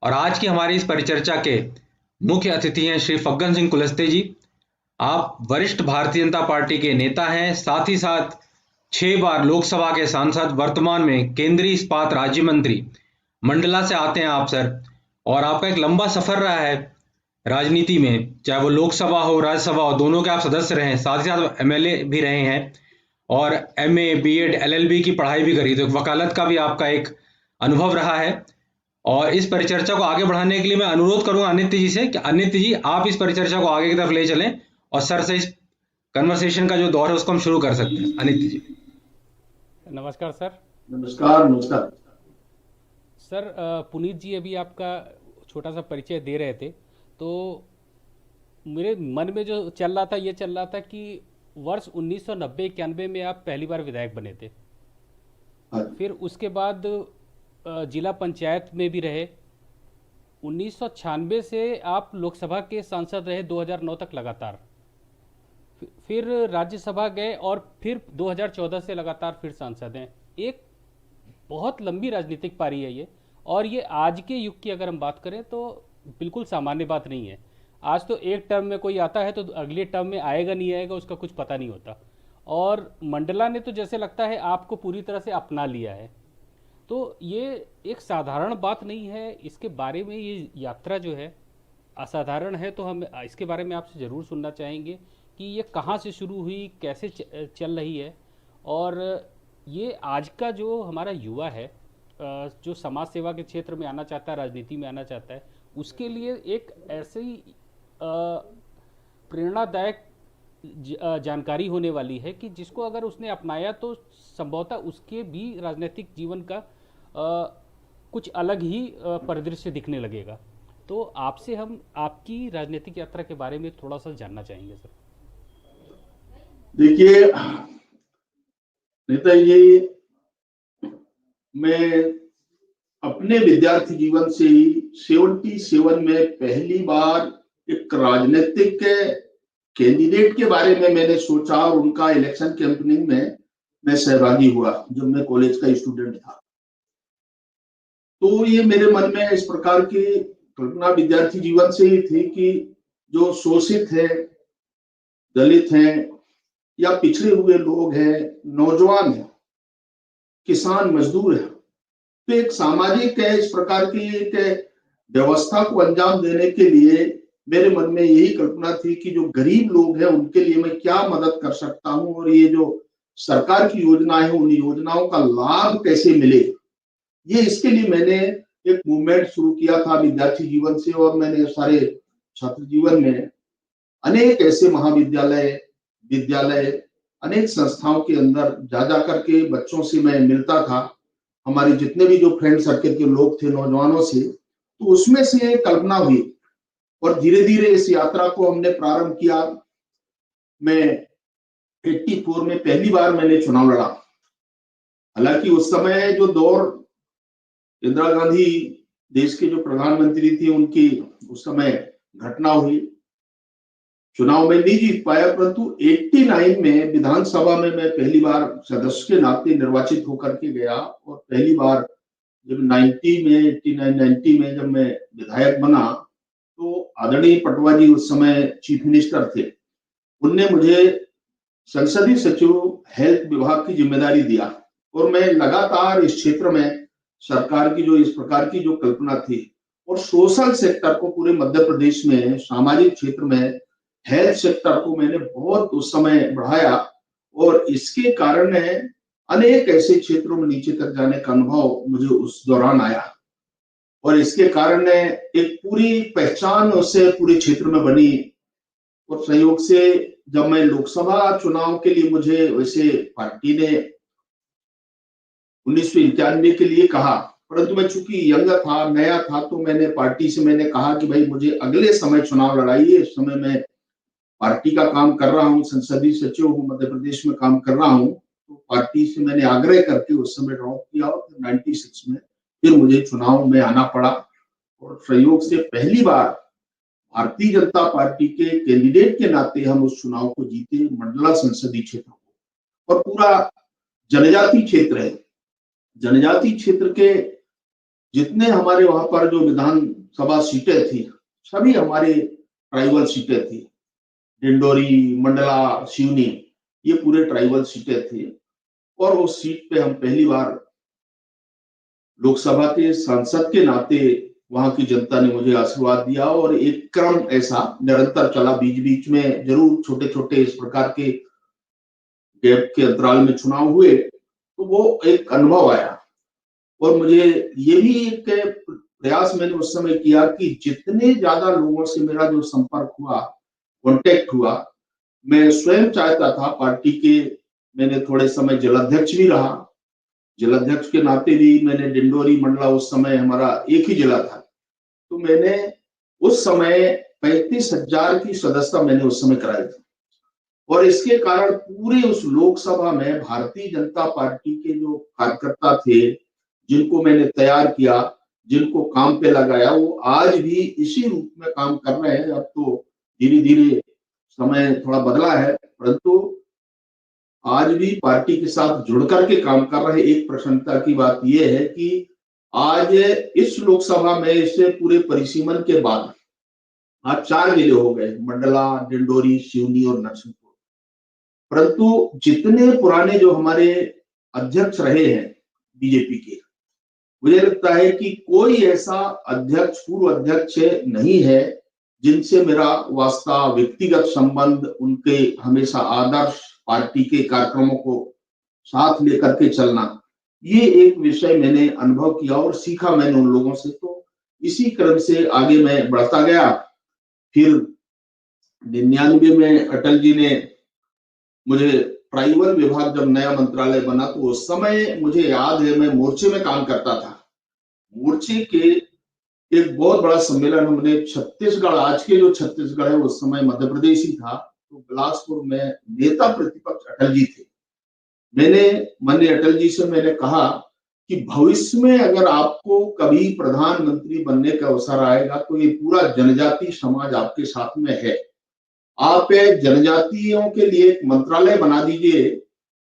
और आज की हमारी इस परिचर्चा के मुख्य अतिथि हैं श्री फग्गन सिंह कुलस्ते जी। आप वरिष्ठ भारतीय जनता पार्टी के नेता हैं, साथ ही साथ 6 बार लोकसभा के सांसद, वर्तमान में केंद्रीय इस्पात राज्य मंत्री। मंडला से आते हैं आप सर, और आपका एक लंबा सफर रहा है राजनीति में, चाहे वो लोकसभा हो राज्यसभा हो, दोनों के आप सदस्य रहे हैं, साथ ही साथ एमएलए भी रहे हैं और एमए बीएड एलएलबी की पढ़ाई भी करी, तो वकालत का भी आपका एक अनुभव रहा है। और इस परिचर्चा को आगे बढ़ाने के लिए मैं अनुरोध करूंगा अनित्य जी से कि अनित्य जी आप इस परिचर्चा को आगे की तरफ ले चलें और सर से इस कन्वर्सेशन का जो दौर है उसको हम शुरू कर सकते हैं। अनित्य जी। नमस्कार सर। नमस्कार नमस्कार। सर पुनीत जी अभी आपका छोटा सा परिचय दे रहे थे, तो मेरे मन में जो चल रहा था ये चल रहा था कि वर्ष 1990-91 में आप पहली बार विधायक बने थे। फिर उसके बाद जिला पंचायत में भी रहे। 1996 से आप लोकसभा के सांसद रहे 2009 तक लगातार। फिर राज्यसभा गए और फिर 2014 से लगातार फिर सांसद हैं। एक बहुत लंबी राजनीतिक पारी है ये, और ये आज के युग की अगर हम बात करें तो बिल्कुल सामान्य बात नहीं है। आज तो एक टर्म में कोई आता है तो अगले टर्म में आएगा नहीं आएगा उसका कुछ पता नहीं होता, और मंडला ने तो जैसे लगता है आपको पूरी तरह से अपना लिया है। तो ये एक साधारण बात नहीं है, इसके बारे में ये यात्रा जो है असाधारण है। तो हम इसके बारे में आपसे ज़रूर सुनना चाहेंगे कि ये कहाँ से शुरू हुई, कैसे चल रही है, और ये आज का जो हमारा युवा है जो समाज सेवा के क्षेत्र में आना चाहता है, राजनीति में आना चाहता है, उसके लिए एक ऐसी प्रेरणादायक जानकारी होने वाली है कि जिसको अगर उसने अपनाया तो संभवतः उसके भी राजनीतिक जीवन का कुछ अलग ही परिदृश्य दिखने लगेगा। तो आपसे हम आपकी राजनीतिक यात्रा के बारे में थोड़ा सा जानना चाहेंगे सर। देखिए नेता जी, मैं अपने विद्यार्थी जीवन से ही 77 में पहली बार एक राजनीतिक कैंडिडेट के बारे में मैंने सोचा और उनका इलेक्शन कैंपेनिंग में मैं सहभागी हुआ जब मैं कॉलेज का स्टूडेंट था। तो ये मेरे मन में इस प्रकार की कल्पना विद्यार्थी जीवन से ही थी कि जो शोषित है, दलित हैं या पिछड़े हुए लोग हैं, नौजवान हैं, किसान मजदूर हैं, तो एक सामाजिक इस प्रकार की एक व्यवस्था को अंजाम देने के लिए मेरे मन में यही कल्पना थी कि जो गरीब लोग हैं उनके लिए मैं क्या मदद कर सकता हूं, और ये जो सरकार की योजना है उन योजनाओं का लाभ कैसे मिले। ये इसके लिए मैंने एक मूवमेंट शुरू किया था विद्यार्थी जीवन से, और मैंने सारे छात्र जीवन में अनेक ऐसे महाविद्यालय, विद्यालय, अनेक संस्थाओं के अंदर जा करके बच्चों से मैं मिलता था, हमारे जितने भी जो फ्रेंड सर्कल के लोग थे नौजवानों से, तो उसमें से कल्पना हुई और धीरे धीरे इस यात्रा को हमने प्रारंभ किया। मैं 84 में पहली बार मैंने चुनाव लड़ा। हालांकि उस समय जो दौर इंदिरा गांधी देश के जो प्रधानमंत्री थी उनकी उस समय घटना हुई, चुनाव में नहीं जीत पाया, परंतु 89 में विधानसभा में मैं पहली बार सदस्य के नाते निर्वाचित होकर के गया। और पहली बार जब 89-90 में जब मैं विधायक बना तो आदरणीय पटवा जी उस समय चीफ मिनिस्टर थे, उनने मुझे संसदीय सचिव हेल्थ विभाग की जिम्मेदारी दिया, और मैं लगातार इस क्षेत्र में सरकार की जो इस प्रकार की जो कल्पना थी और सोशल सेक्टर को पूरे मध्य प्रदेश में, सामाजिक क्षेत्र में हेल्थ सेक्टर को मैंने बहुत उस समय बढ़ाया, और इसके कारण अनेक ऐसे क्षेत्रों में नीचे तक जाने का अनुभव मुझे उस दौरान आया, और इसके कारण एक पूरी पहचान उससे पूरे क्षेत्र में बनी। और संयोग से जब मैं लोकसभा चुनाव के लिए, मुझे वैसे पार्टी ने 1991 के लिए कहा, परंतु मैं चूंकि यंग था, नया था, तो मैंने पार्टी से मैंने कहा कि भाई मुझे अगले समय चुनाव लड़ाइए, इस समय मैं पार्टी का काम कर रहा हूँ, संसदीय सचिव हूँ, मध्य प्रदेश में काम कर रहा हूँ। तो पार्टी से मैंने आग्रह करके उस समय ड्रॉप किया, और 96 में फिर मुझे चुनाव में आना पड़ा, और संयोग से पहली बार भारतीय जनता पार्टी के कैंडिडेट के नाते हम उस चुनाव को जीते, मंडला संसदीय क्षेत्र को। और पूरा जनजाति क्षेत्र है, जनजाति क्षेत्र के जितने हमारे वहां पर जो विधानसभा सीटें थी, सभी हमारे ट्राइबल सीटें थी। डिंडोरी, मंडला, सिवनी, ये पूरे ट्राइबल सीटें थी। और उस सीट पे हम पहली बार लोकसभा के सांसद के नाते वहां की जनता ने मुझे आशीर्वाद दिया। और एक क्रम ऐसा निरंतर चला, बीच बीच में जरूर छोटे छोटे इस प्रकार के गैप के अंतराल में चुनाव हुए, तो वो एक अनुभव आया। और मुझे ये भी एक प्रयास मैंने उस समय किया कि जितने ज्यादा लोगों से मेरा जो संपर्क हुआ, कांटेक्ट हुआ, मैं स्वयं चाहता था पार्टी के, मैंने थोड़े समय जलाध्यक्ष भी रहा। जिलाध्यक्ष के नाते भी मैंने डिंडोरी, मंडला, उस समय हमारा एक ही जिला था, तो मैंने उस समय 35,000 की सदस्यता मैंने उस समय कराई थी। और इसके कारण पूरे उस लोकसभा में भारतीय जनता पार्टी के जो कार्यकर्ता थे, जिनको मैंने तैयार किया, जिनको काम पे लगाया, वो आज भी इसी रूप में काम कर रहे हैं। अब तो धीरे धीरे समय थोड़ा बदला है, परंतु आज भी पार्टी के साथ जुड़ करके काम कर रहे। एक प्रसन्नता की बात यह है कि आज इस लोकसभा में इससे पूरे परिसीमन के बाद आज 4 जिले हो गए, मंडला, डिंडोरी, सिवनी और नरसिंहपुर। परंतु जितने पुराने जो हमारे अध्यक्ष रहे हैं बीजेपी के, मुझे लगता है कि कोई ऐसा अध्यक्ष, पूर्व अध्यक्ष नहीं है जिनसे मेरा वास्ता, व्यक्तिगत संबंध, उनके हमेशा आदर्श, पार्टी के कार्यक्रमों को साथ लेकर के चलना, ये एक विषय मैंने अनुभव किया और सीखा मैंने उन लोगों से। तो इसी क्रम से आगे मैं बढ़ता गया। फिर 99 में अटल जी ने मुझे ट्राइबल विभाग, जब नया मंत्रालय बना, तो उस समय मुझे याद है मैं मोर्चे में काम करता था। मोर्चे के एक बहुत बड़ा सम्मेलन हमने छत्तीसगढ़, आज के जो छत्तीसगढ़ है उस समय मध्य प्रदेश ही था, तो बिलासपुर में नेता प्रतिपक्ष अटल जी थे। मैंने माननीय अटल जी से मैंने कहा कि भविष्य में अगर आपको कभी प्रधानमंत्री बनने का अवसर आएगा, तो ये पूरा जनजाति समाज आपके साथ में है, आप जनजातियों के लिए एक मंत्रालय बना दीजिए,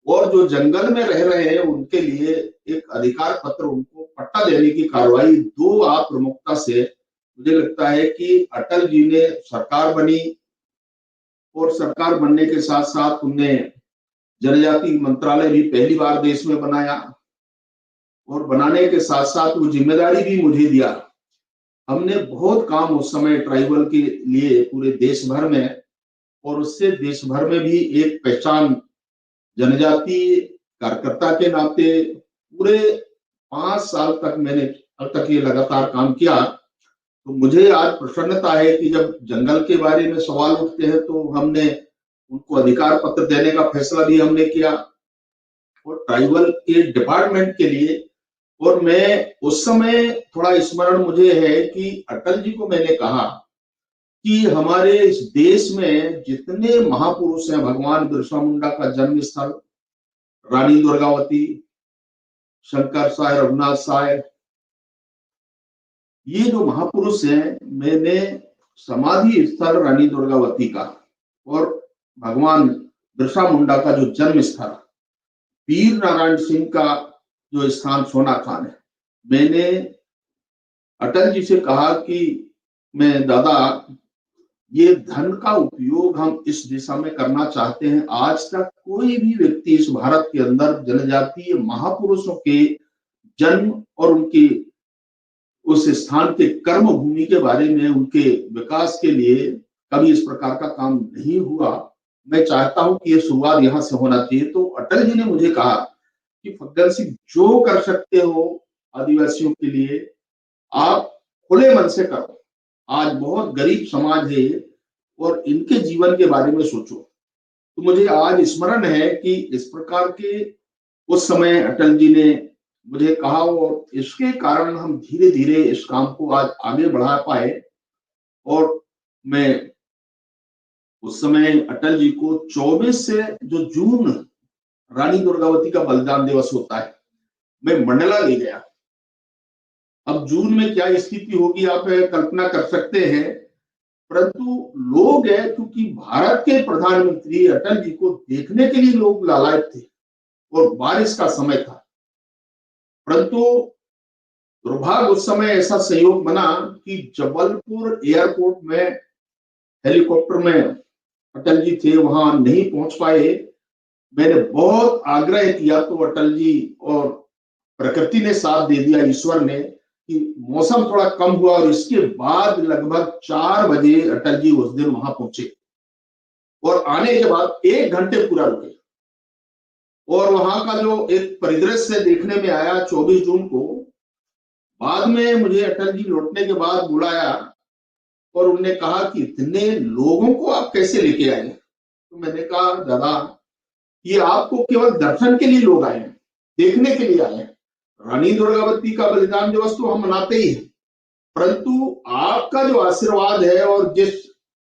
और जो जंगल में रह रहे हैं उनके लिए एक अधिकार पत्र, उनको पट्टा देने की कार्रवाई, 2 आप प्रमुखता से, मुझे लगता है कि अटल जी ने सरकार बनी, और सरकार बनने के साथ साथ उनने जनजाति मंत्रालय भी पहली बार देश में बनाया। और बनाने के साथ साथ वो जिम्मेदारी भी मुझे दिया। हमने बहुत काम उस समय ट्राइबल के लिए पूरे देश भर में, और उससे देश भर में भी एक पहचान जनजाति कार्यकर्ता के नाते पूरे 5 साल तक मैंने अब तक ये लगातार काम किया। तो मुझे आज प्रसन्नता है कि जब जंगल के बारे में सवाल उठते हैं, तो हमने उनको अधिकार पत्र देने का फैसला भी हमने किया, और ट्राइबल के डिपार्टमेंट के लिए। और मैं उस समय थोड़ा स्मरण मुझे है कि अटल जी को मैंने कहा कि हमारे इस देश में जितने महापुरुष हैं, भगवान बिरसा मुंडा का जन्म स्थल, रानी दुर्गावती, शंकर साय, रघुनाथ साय, ये जो महापुरुष हैं, मैंने समाधि स्थल रानी दुर्गावती का और भगवान बिरसा मुंडा का जो जन्म स्थल, वीर नारायण सिंह का जो स्थान सोना खान है, मैंने अटल जी से कहा कि मैं दादा, ये धन का उपयोग हम इस दिशा में करना चाहते हैं। आज तक कोई भी व्यक्ति इस भारत के अंदर जनजातीय महापुरुषों के जन्म और उनके उस स्थान के कर्म भूमि के बारे में, उनके विकास के लिए कभी इस प्रकार का काम नहीं हुआ। मैं चाहता हूं कि ये शुरुआत यहां से होना चाहिए। तो अटल जी ने मुझे कहा कि फग्गन सिंह, जो कर सकते हो आदिवासियों के लिए आप खुले मन से करो। आज बहुत गरीब समाज है और इनके जीवन के बारे में सोचो। तो मुझे आज स्मरण है कि इस प्रकार के उस समय अटल जी ने मुझे कहा, और इसके कारण हम धीरे धीरे इस काम को आज आगे बढ़ा पाए। और मैं उस समय अटल जी को 24 से जो जून रानी दुर्गावती का बलिदान दिवस होता है, मैं मंडला ले गया। अब जून में क्या स्थिति होगी आप कल्पना कर सकते हैं, परंतु लोग है, क्योंकि भारत के प्रधानमंत्री अटल जी को देखने के लिए लोग लालायित थे, और बारिश का समय था, परंतु दुर्भाग्य उस समय ऐसा संयोग बना कि जबलपुर एयरपोर्ट में हेलीकॉप्टर में अटल जी थे, वहां नहीं पहुंच पाए। मैंने बहुत आग्रह किया तो अटल जी और प्रकृति ने साथ दे दिया, ईश्वर ने, कि मौसम थोड़ा कम हुआ और इसके बाद लगभग 4 बजे अटल जी उस दिन वहां पहुंचे और आने के बाद 1 घंटे पूरा रुके। और वहां का जो एक परिदृश्य देखने में आया 24 जून को, बाद में मुझे अटल जी लौटने के बाद बुलाया और उन्होंने कहा कि इतने लोगों को आप कैसे लेके आए? तो मैंने कहा, दादा, ये आपको केवल दर्शन के लिए लोग आए हैं, देखने के लिए आए हैं। रानी दुर्गावती का बलिदान दिवस तो हम मनाते ही हैं, परंतु आपका जो आशीर्वाद है और जिस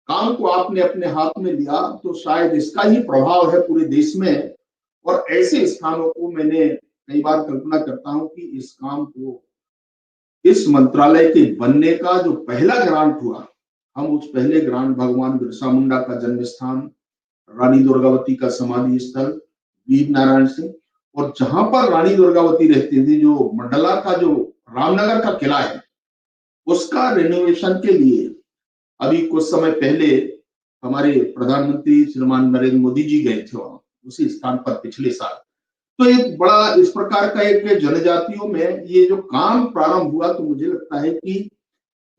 काम को आपने अपने हाथ में लिया, तो शायद इसका ही प्रभाव है पूरे देश में। और ऐसे स्थानों को मैंने कई बार कल्पना करता हूं कि इस काम को, इस मंत्रालय के बनने का जो पहला ग्रांट हुआ, हम उस पहले ग्रांट भगवान बिरसा मुंडा का जन्म स्थान, रानी दुर्गावती का समाधि स्थल, वीर नारायण सिंह, और जहां पर रानी दुर्गावती रहती थी, जो मंडला का जो रामनगर का किला है, उसका रेनोवेशन के लिए अभी कुछ समय पहले हमारे प्रधानमंत्री श्रीमान नरेंद्र मोदी जी गए थे वहां, उसी स्थान पर पिछले साल। तो एक बड़ा इस प्रकार का एक जनजातियों में ये जो काम प्रारंभ हुआ, तो मुझे लगता है कि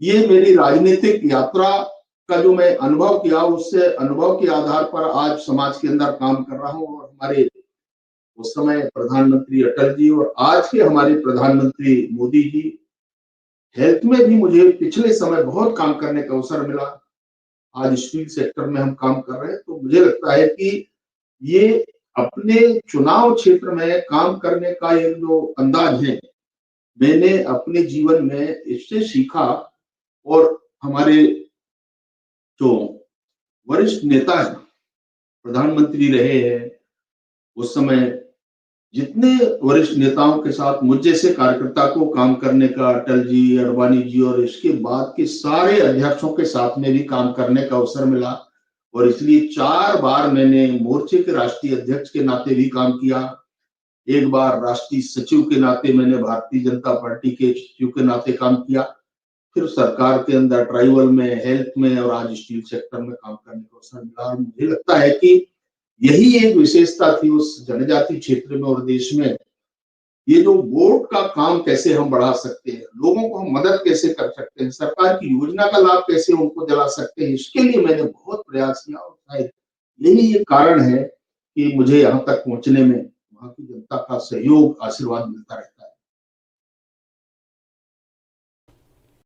ये मेरी राजनीतिक यात्रा का जो मैं अनुभव किया, उससे अनुभव के आधार पर आज समाज के अंदर काम कर रहा हूं। और हमारे उस समय प्रधानमंत्री अटल जी और आज के हमारे प्रधानमंत्री मोदी जी, हेल्थ में भी मुझे पिछले समय बहुत काम करने का अवसर मिला। आज स्टील सेक्टर में हम काम कर रहे हैं, तो मुझे लगता है कि ये अपने चुनाव क्षेत्र में काम करने का एक जो अंदाज है, मैंने अपने जीवन में इससे सीखा। और हमारे जो वरिष्ठ नेता हैं, प्रधानमंत्री रहे हैं उस समय, जितने वरिष्ठ नेताओं के साथ मुझ जैसे कार्यकर्ता को काम करने का, अटल जी, अडवाणी जी और इसके बाद के सारे अध्यक्षों के साथ में भी काम करने का अवसर मिला। और इसलिए 4 बार मैंने मोर्चे के राष्ट्रीय अध्यक्ष के नाते भी काम किया, 1 बार राष्ट्रीय सचिव के नाते मैंने भारतीय जनता पार्टी के सचिव के नाते काम किया, फिर सरकार के अंदर ट्राइबल में, हेल्थ में और आज स्टील सेक्टर में काम करने का अवसर मिला। और मुझे लगता है कि यही एक विशेषता थी उस जनजाति क्षेत्र में और देश में, ये जो वोट का काम कैसे हम बढ़ा सकते हैं, लोगों को हम मदद कैसे कर सकते हैं, सरकार की योजना का लाभ कैसे उनको दिला सकते हैं, इसके लिए मैंने बहुत प्रयास किया। और शायद यही एक कारण है कि मुझे यहाँ तक पहुंचने में वहां की जनता का सहयोग, आशीर्वाद मिलता है।